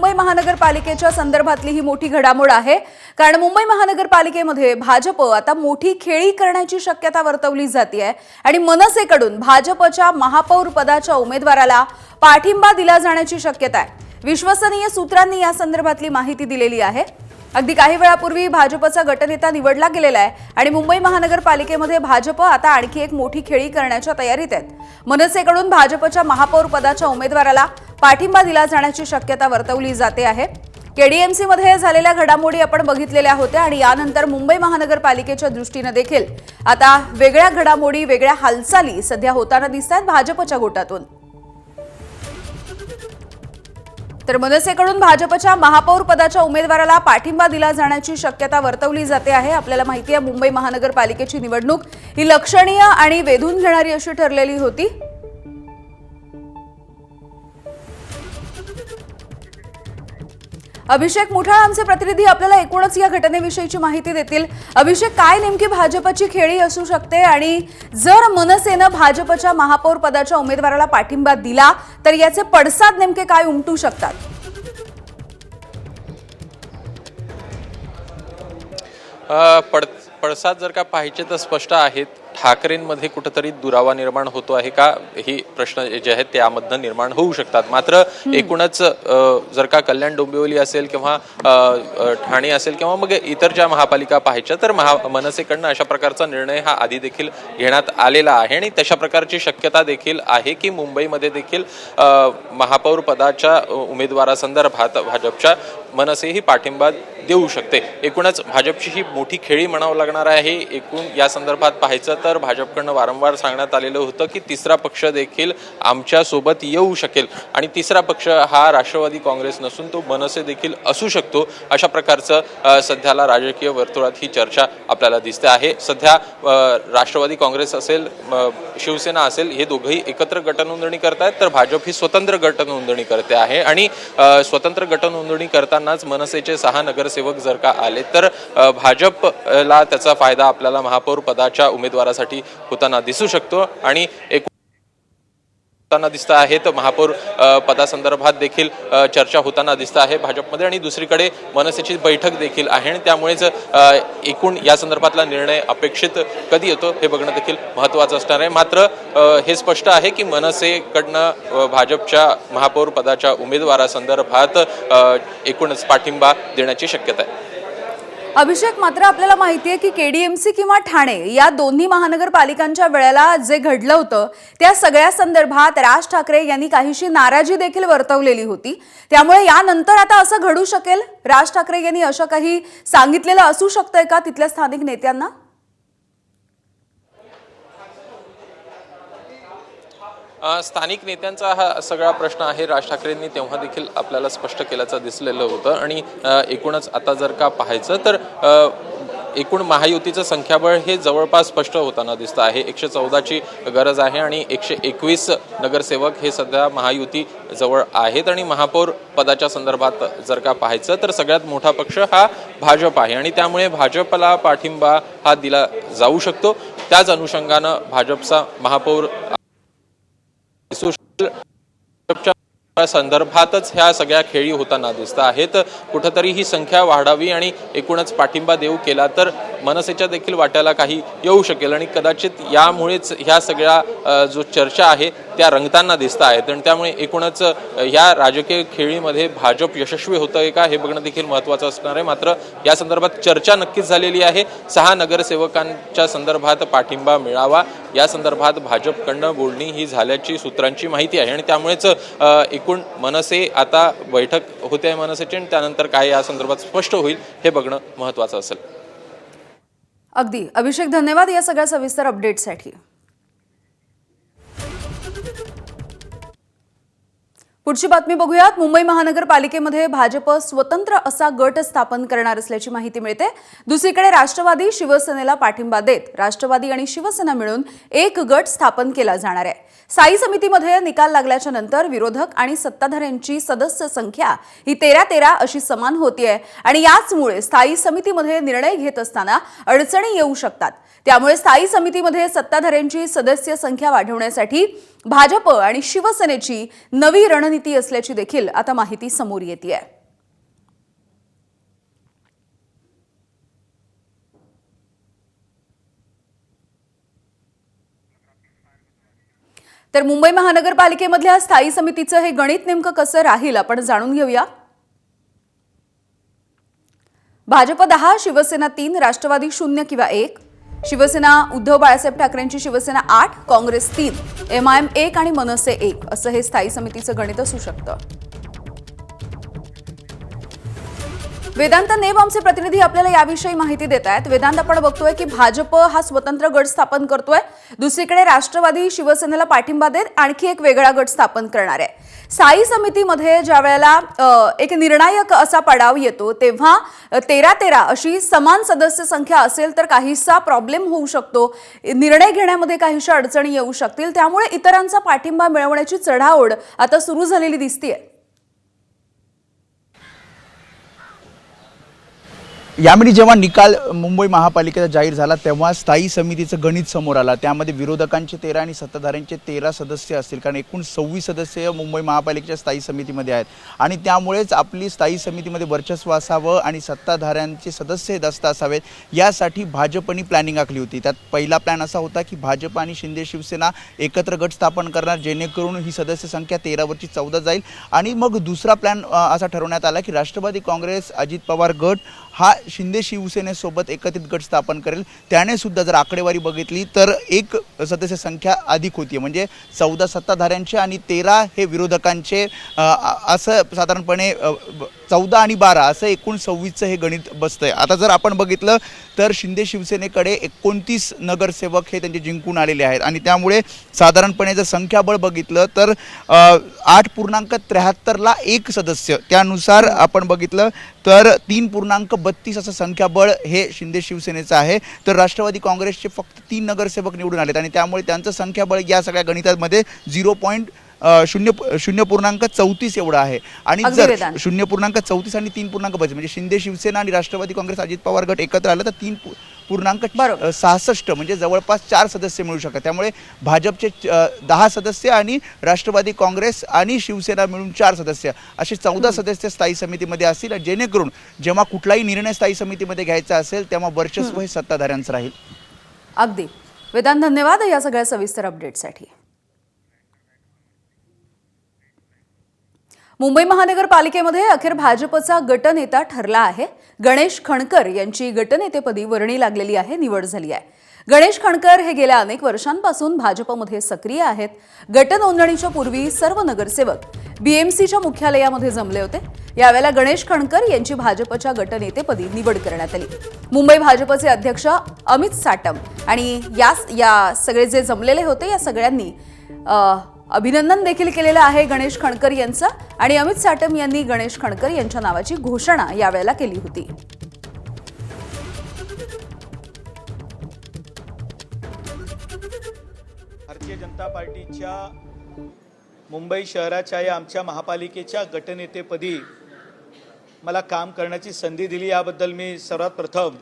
मुंबई महानगरपालिकेच्या संदर्भातली ही मोठी घडामोड आहे। कारण मुंबई महानगरपालिकेमध्ये भाजप आता मोठी खेळी करण्याची शक्यता वर्तवली जाते आहे आणि मनसेकडून भाजपच्या महापौर पदाच्या उमेदवाराला पाठिंबा दिला जाण्याची शक्यता आहे। विश्वसनीय सूत्रांनी या संदर्भातली माहिती दिलेली आहे। अगदी काही वेळापूर्वी भाजपचा गटनेता निवडला गेलेला आहे आणि मुंबई महानगरपालिकेमध्ये भाजप आता आणखी एक मोठी खेळी करण्याच्या तयारीत आहे। मनसेकडून भाजपच्या महापौर पदाच्या उमेदवाराला पाठिंबा दिला जाण्याची शक्यता वर्तवली जाते आहे। केडीएमसी मध्ये झालेल्या घडामोडी आपण बघितलेल्या होत्या आणि यानंतर मुंबई महानगरपालिकेच्या दृष्टीने देखील आता वेगळ्या घडामोडी, वेगळ्या हालचाली सध्या होताना दिसतात भाजपच्या गोटातून। तर मनसेकडून भाजपच्या महापौर पदाच्या उमेदवाराला पाठिंबा दिला जाण्याची शक्यता वर्तवली जाते आहे। आपल्याला माहिती आहे मुंबई महानगरपालिकेची निवडणूक ही लक्षणीय आणि वेधून घेणारी अशी ठरलेली होती। अभिषेक मुठाळ आमचे प्रतिनिधी आपल्याला एकूणच या घटनेविषयीची माहिती देतील। अभिषेक, काय नेमकी भाजपची खेळी असू शकते आणि जर मनसेने भाजपच्या महापौर पदाच्या उमेदवाराला पाठिंबा दिला तर याचे पडसाद नेमके काय उमटू शकतात? पडसाद जर का पाहिजे तर स्पष्ट आहेत। ठाकरेंमध्ये कुठेतरी दुरावा निर्माण होतो आहे का, ही प्रश्न जे आहेत त्यामधनं निर्माण होऊ शकतात। मात्र एकूणच जर का कल्याण डोंबिवली असेल किंवा ठाणे असेल किंवा मग इतर ज्या महापालिका पाहायच्या तर मनसेकडनं अशा प्रकारचा निर्णय हा आधी देखील घेण्यात आलेला आहे आणि तशा प्रकारची शक्यता देखील आहे की मुंबईमध्ये देखील महापौर पदाच्या उमेदवारासंदर्भात भाजपच्या मनसेही पाठिंबा देऊ शकते। एकूणच भाजपची ही मोठी खेळी म्हणावं लागणार आहे। एकूण या संदर्भात पाहायचं तर भाजपकडनं वारंवार सांगण्यात आलेलं होतं की तिसरा पक्ष देखील आमच्या सोबत येऊ शकेल आणि तिसरा पक्ष हा राष्ट्रवादी काँग्रेस नसून तो मनसे देखील असू शकतो। अशा प्रकारचं सध्याला राजकीय वर्तुळात ही चर्चा आपल्याला दिसते आहे। सध्या राष्ट्रवादी काँग्रेस असेल, शिवसेना असेल, हे दोघंही एकत्र गटनोंदणी करतायत तर भाजप ही स्वतंत्र गटनोंदणी करते आहे आणि स्वतंत्र गटनोंदणी करतानाच मनसेचे 6 नगरसेवक जर का आले तर भाजपला त्याचा फायदा आपल्याला महापौर पदाच्या उमेदवारासाठी होताना दिसू शकतो आणि होताना दिसत आहे। तर महापौर पदासंदर्भात देखील चर्चा होताना दिसत आहे भाजपमध्ये आणि दुसरीकडे मनसेची बैठक देखील आहे आणि त्यामुळेच एकूण या संदर्भातला निर्णय अपेक्षित कधी येतो हे बघणं देखील महत्त्वाचं असणार आहे। मात्र हे स्पष्ट आहे की मनसेकडनं भाजपच्या महापौर पदाच्या उमेदवारासंदर्भात एकूणच पाठिंबा देण्याची शक्यता आहे। अभिषेक, मात्र आपल्याला माहिती आहे की केडीएमसी किंवा ठाणे या दोन्ही महानगरपालिकांच्या वेळेला जे घडलं होतं त्या सगळ्या संदर्भात राज ठाकरे यांनी काहीशी नाराजी देखील वर्तवलेली होती। त्यामुळे यानंतर आता असं घडू शकेल, राज ठाकरे यांनी असं काही सांगितलेलं असू शकतंय का तिथल्या स्थानिक नेत्यांना? स्थानिक नेत्यांचा हा सगळा प्रश्न आहे। राज ठाकरेंनी तेव्हा देखील आपल्याला स्पष्ट केल्याचं दिसलेलं होतं आणि एकूणच आता जर का पाहायचं तर एकूण महायुतीचं संख्याबळ हे जवळपास स्पष्ट होताना दिसतं आहे। 114ची गरज आहे आणि 121 नगरसेवक हे सध्या महायुती जवळ आहेत आणि महापौर पदाच्या संदर्भात जर का पाहायचं तर सगळ्यात मोठा पक्ष हा भाजप आहे आणि त्यामुळे भाजपला पाठिंबा हा दिला जाऊ शकतो। त्याच अनुषंगानं भाजपचा महापौर संदर्भातच ह्या सगळ्या खेळी होताना दिसत आहेत। कुठेतरी ही संख्या वाढावी आणि एकूणच पाठिंबा देऊ केला तर मनसेच्या देखील वाट्याला काही येऊ शकेल आणि कदाचित यामुळेच ह्या सगळ्या जो चर्चा आहे त्या रंगताना दिसत आहेत आणि त्यामुळे एकूणच या राजकीय खेळीमध्ये भाजप यशस्वी होतंय का हे बघणं देखील महत्त्वाचं असणार आहे। मात्र या संदर्भात चर्चा नक्कीच झालेली आहे। 6 नगरसेवकांच्या संदर्भात पाठिंबा मिळावा या संदर्भात भाजपकडनं बोलणी ही झाल्याची सूत्रांची माहिती आहे आणि त्यामुळेच एकूण मनसे आता बैठक होते आहे मनसेची आणि त्यानंतर काय या संदर्भात स्पष्ट होईल हे बघणं महत्त्वाचं असेल। अगदी अभिषेक, धन्यवाद या सगळ्या सविस्तर अपडेटसाठी। पुढची बातमी बघूयात। मुंबई महानगरपालिकेमध्ये भाजप स्वतंत्र असा गट स्थापन करणार असल्याची माहिती मिळते। दुसरीकडे राष्ट्रवादी शिवसेनेला पाठिंबा देत राष्ट्रवादी आणि शिवसेना मिळून एक गट स्थापन केला जाणार आहे। स्थायी समितीमध्ये निकाल लागल्याच्या नंतर विरोधक आणि सत्ताधाऱ्यांची सदस्य संख्या ही 13-13 अशी समान होतीये आणि याचमुळे स्थायी समितीमध्ये निर्णय घेत असताना अडचणी येऊ शकतात। त्यामुळे स्थायी समितीमध्ये सत्ताधाऱ्यांची सदस्य संख्या वाढवण्यासाठी भाजप आणि शिवसेनेची नवी रणनीती असल्याची देखील आता माहिती समोर येते आहे। तर मुंबई महानगरपालिकेमधल्या स्थायी समितीचं हे गणित नेमकं कसं राहील आपण जाणून घेऊया. भाजप 10, शिवसेना 3, राष्ट्रवादी 0 किंवा 1, शिवसेना उद्धव बाळासाहेब ठाकरेंची शिवसेना 8, काँग्रेस 3, MIM 1 आणि मनसे 1 असं हे स्थायी समितीचं गणित असू शकतं. वेदांत नेब आमचे प्रतिनिधी आपल्याला याविषयी माहिती देत आहेत. वेदांत, आपण बघतोय की भाजप हा स्वतंत्र गट स्थापन करतोय, दुसरीकडे राष्ट्रवादी शिवसेनेला पाठिंबा देत आणखी एक वेगळा गट स्थापन करणार आहे. स्थायी समितीमध्ये ज्या वेळेला एक निर्णायक असा पडाव येतो तेव्हा 13-13 अशी समान सदस्य संख्या असेल तर काहीसा प्रॉब्लेम होऊ शकतो, निर्णय घेण्यामध्ये काहीशा अडचणी येऊ शकतील. त्यामुळे इतरांचा पाठिंबा मिळवण्याची चढाओढ आता सुरू झालेली दिसतेय. यामध्ये जेव्हा निकाल मुंबई महापालिकेचा जाहीर झाला तेव्हा स्थायी समितीचं गणित समोर आलं. त्यामध्ये विरोधकांचे 13 आणि सत्ताधाऱ्यांचे 13 सदस्य असतील, कारण एकूण 26 सदस्य मुंबई महापालिकेच्या स्थायी समितीमध्ये आहेत आणि त्यामुळेच आपली स्थायी समितीमध्ये वर्चस्व असावं आणि सत्ताधाऱ्यांचे सदस्य जास्त असावेत यासाठी भाजपनी प्लॅनिंग आखली होती. त्यात पहिला प्लॅन असा होता की भाजप आणि शिंदे शिवसेना एकत्र गट स्थापन करणार, जेणेकरून ही सदस्य संख्या 13वरची 14 जाईल. आणि मग दुसरा प्लॅन असा ठरवण्यात आला की राष्ट्रवादी काँग्रेस अजित पवार गट हा शिंदे शिवसेनेसोबत एकत्रित गट स्थापन करेल. त्याने सुद्धा जर आकडेवारी बघितली तर एक सदस्य संख्या अधिक होती, म्हणजे 14 सत्ताधाऱ्यांचे आणि 13 हे विरोधकांचे, असं साधारणपणे 14 आणि 12 असं एकूण 26चं हे गणित बसतंय. आता जर आपण बघितलं तर शिंदे शिवसेनेकडे 29 नगरसेवक हे त्यांचे जिंकून आलेले आहेत आणि त्यामुळे साधारणपणे जर संख्याबळ बघितलं तर 8.73ला एक सदस्य, त्यानुसार आपण बघितलं तर 3.32 असं संख्याबळ हे शिंदे शिवसेनेचं आहे. तर राष्ट्रवादी काँग्रेसचे फक्त 3 नगरसेवक निवडून आलेत आणि त्यामुळे त्यांचं संख्याबळ या सगळ्या गणितामध्ये 0.34 एवढं आहे. आणि जर 0.34 आणि 3.32 म्हणजे शिंदे शिवसेना आणि राष्ट्रवादी काँग्रेस अजित पवार गट एकत्र आलं तर 3.66 म्हणजे जवळपास 4 सदस्य मिळू शकतात. त्यामुळे भाजपचे 10 सदस्य आणि राष्ट्रवादी काँग्रेस आणि शिवसेना मिळून 4 सदस्य असे 14 सदस्य स्थायी समितीमध्ये असतील, जेणेकरून जेव्हा कुठलाही निर्णय स्थायी समितीमध्ये घ्यायचा असेल तेव्हा वर्चस्व हे सत्ताधाऱ्यांचं राहील. अगदी वेदांत, धन्यवाद या सगळ्या सविस्तर अपडेटसाठी. मुंबई महानगरपालिकेमध्ये अखेर भाजपचा गटनेता ठरला आहे. गणेश खणकर यांची गटनेतेपदी वर्णी लागलेली आहे, निवड झाली आहे. गणेश खणकर हे गेल्या अनेक वर्षांपासून भाजपमध्ये सक्रिय आहेत. गटनोंदणीच्या पूर्वी सर्व नगरसेवक BMCच्या मुख्यालयामध्ये जमले होते. यावेळेला गणेश खणकर यांची भाजपच्या गटनेतेपदी निवड करण्यात आली. मुंबई भाजपचे अध्यक्ष अमित साटम आणि या सगळे जे जमलेले होते या सगळ्यांनी अभिनंदन देखील केलेलं आहे गणेश खणकर यांचं आणि अमित साटम यांनी गणेश खणकर यांच्या नावाची घोषणा यावेळेला केली होती. भारतीय जनता पार्टीच्या मुंबई शहराच्या या आमच्या महापालिकेच्या गटनेतेपदी मला काम करण्याची संधी दिली याबद्दल मी सर्वात प्रथम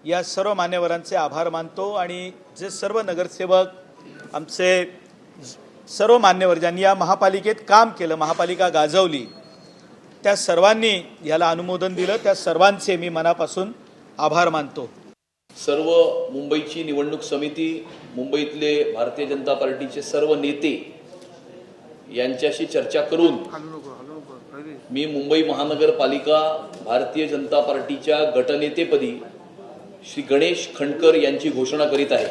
या सर्व मान्यवरांचे आभार मानतो आणि जे सर्व नगरसेवक आमचे सर्व मान्यवर ज्यांनी या महापालिकेत काम केलं, महापालिका गाजवली, त्या सर्वांनी याला अनुमोदन दिलं, त्या सर्वांचे मी मनापासून आभार मानतो. सर्व मुंबईची निवडणूक समिती, मुंबईतले भारतीय जनता पार्टीचे सर्व नेते यांच्याशी चर्चा करून मी मुंबई महानगरपालिका भारतीय जनता पार्टीच्या गटनेतेपदी श्री गणेश खणकर यांची घोषणा करीत आहे.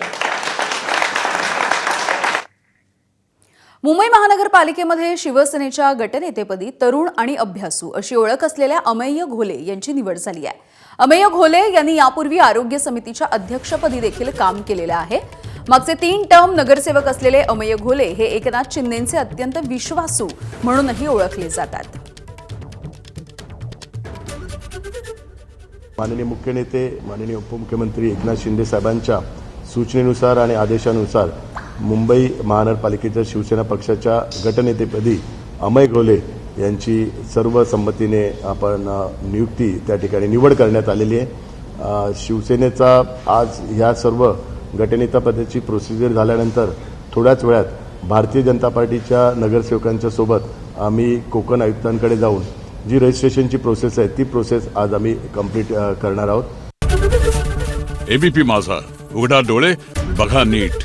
मुंबई महानगरपालिकेमध्ये शिवसेनेच्या गटनेतेपदी तरुण आणि अभ्यासू अशी ओळख असलेल्या अमेय घोले यांची निवड झाली आहे. अमेय घोले यांनी यापूर्वी आरोग्य समितीच्या अध्यक्षपदी देखील काम केलेलं आहे. मागचे 3 टर्म नगरसेवक असलेले अमेय घोले हे एकनाथ शिंदेंचे अत्यंत विश्वासू म्हणूनही ओळखले जातात. माननीय मुख्य नेते माननीय उपमुख्यमंत्री एकनाथ शिंदे साहेबांच्या सूचनेनुसार आणि आदेशानुसार मुंबई महानगरपालिकेच्या शिवसेना पक्षाच्या गटनेतेपदी अमेय घोले यांची सर्व संमतीने आपण नियुक्ती त्या ठिकाणी निवड करण्यात आलेली आहे. शिवसेनेचा आज ह्या सर्व गटनेतापदाची प्रोसिजर झाल्यानंतर थोड्याच वेळात भारतीय जनता पार्टीच्या नगरसेवकांच्या सोबत आम्ही कोकण आयुक्तांकडे जाऊन जी रजिस्ट्रेशनची प्रोसेस आहे ती प्रोसेस आज आम्ही कंप्लीट करणार आहोत. एबीपी माझा, उघडा डोळे बघा नीट.